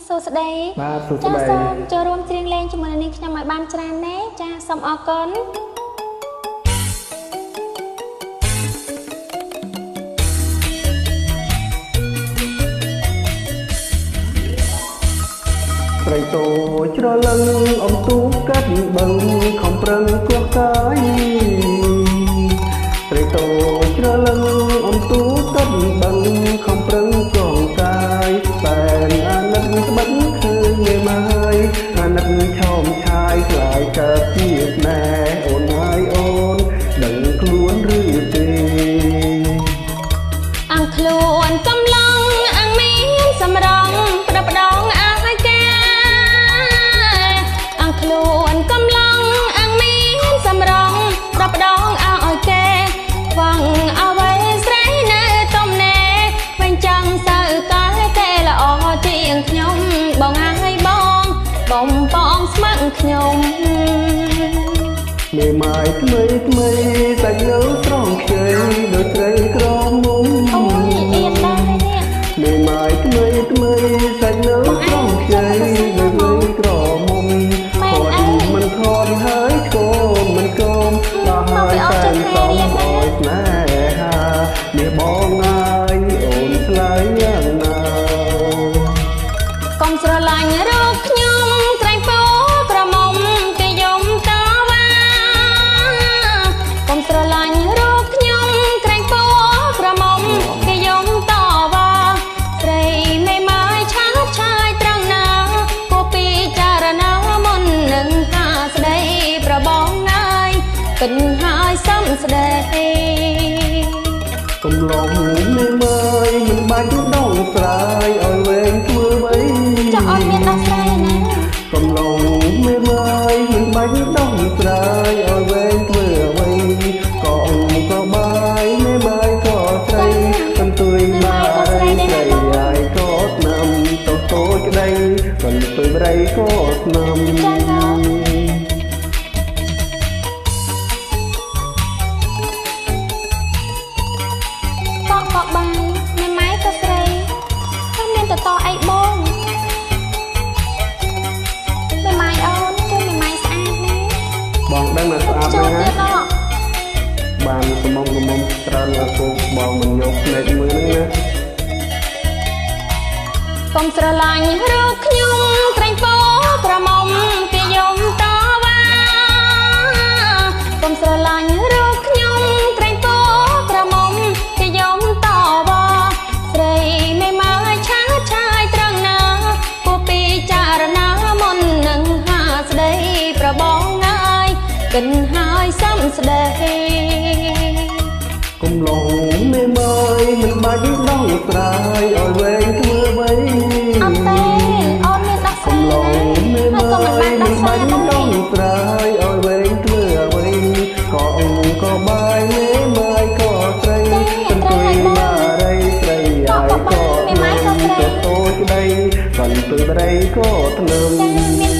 សួស្តីបាទសួស្តីចាសូមចូលរួមច្រៀងលេងជាមួយនឹងខ្ញុំឲ្យបានច្រើនណាចាសូមអរគុណត្រីតូចច្រឡឹងអំទូកាត់បឹងខំប្រឹងគោះកាយត្រីតូចច្រឡឹងអំទូកាត់បឹងខំប្រឹងកងកាយតែអាណិតស្បិតឃើញមេម៉ាយអាណិតឆោមឆាយខ្លាយកើតជាស្នេហ៍អូនហើយអូនដឹងខ្លួនឬទេអង្គខ្លួនកំឡុងអង្គមានសម្រងប្រដងឲ្យគេអង្គខ្លួនកំឡុងអង្គមានសម្រងប្រដងឲ្យគេវងអ្វីស្រីនៅទំនេរវិញចាំងសើកាយគេល្អជាងខ្ញុំបងហើយបងបំបងស្មឹកខ្ញុំមេម៉ាយថ្មីថ្មីសាច់នៅត្រង់ខ្ចីដូចត្រីក្រមុំអូយអៀនដែរនេះមេម៉ាយថ្មីថ្មីសាច់នៅត្រង់ខ្ចីដូចត្រីក្រមុំខត់មិនខត់ហើយឈោមមិនកុំដល់ហើយតែសំអោយស្នេហានេះបងហើយអូនឆ្លើយយ៉ាងណាកុំស្រឡាញ់រកខ្ញុំត្រែងពោក្រមុំគេយំតវ៉ាកុំស្រឡាញ់រកខ្ញុំត្រែងពោក្រមុំគេយំតវ៉ាស្រីមេម៉ាយឆាតឆាយត្រង់ណាគួរពិចារណាមុននឹងការស្ដីប្របងងាយគិតហើយសំស្ដីកំឡុងមេម៉ាយមិនបាច់ដងស្រាយឲ្យវែងធ្វើអ្វីចង់ឲ្យមានដោះស្រាយណាកំឡុងមេម៉ាយមិនបាច់ដងស្រាយឲ្យវែងធ្វើអ្វីក៏ក៏បាយមេម៉ាយក៏ស្រីកន្ទុយបារីស្រីហើយក៏ស្នាមតូចតូចក្ដីកន្ទុយរៃក៏ស្នាមក៏បាយមេម៉ាយក៏ស្រីក៏មានតតអីបងមេម៉ាយអូនគឺមេម៉ាយស្អាតណាបងដឹងថាស្អាតណាស់បានកំមុំច្រើនណាស់គូបងមិនយកភ្នែកមើលហ្នឹងណាកុំស្រឡាញ់រកខ្ញុំត្រែងពោក្រមុំគេយំតវ៉ាកុំស្រឡាញ់រកខ្ញុំត្រែងពោក្រមុំគេយំតវ៉ាស្រីមេម៉ាយឆាតឆាយត្រង់ណាគួរពិចារណាមុននឹងហាស្ដីប្របងងាយគិនហើយសំស្ដីកំឡុងមេម៉ាយមិនបាច់ដងស្រាយឲ្យវែងធ្វើអ្វីអត់ទេអូនមានដោះស្រាយណាមេម៉ាយមិនបាច់ដងស្រាយឲ្យវែងធ្វើអ្វីក៏ក៏បាយមេម៉ាយក៏ស្រីកន្ទុយបារីស្រីហើយក៏មេម៉ាយក៏ស្រីតូចក្ដីកន្ទុយរៃក៏ធ្នឹម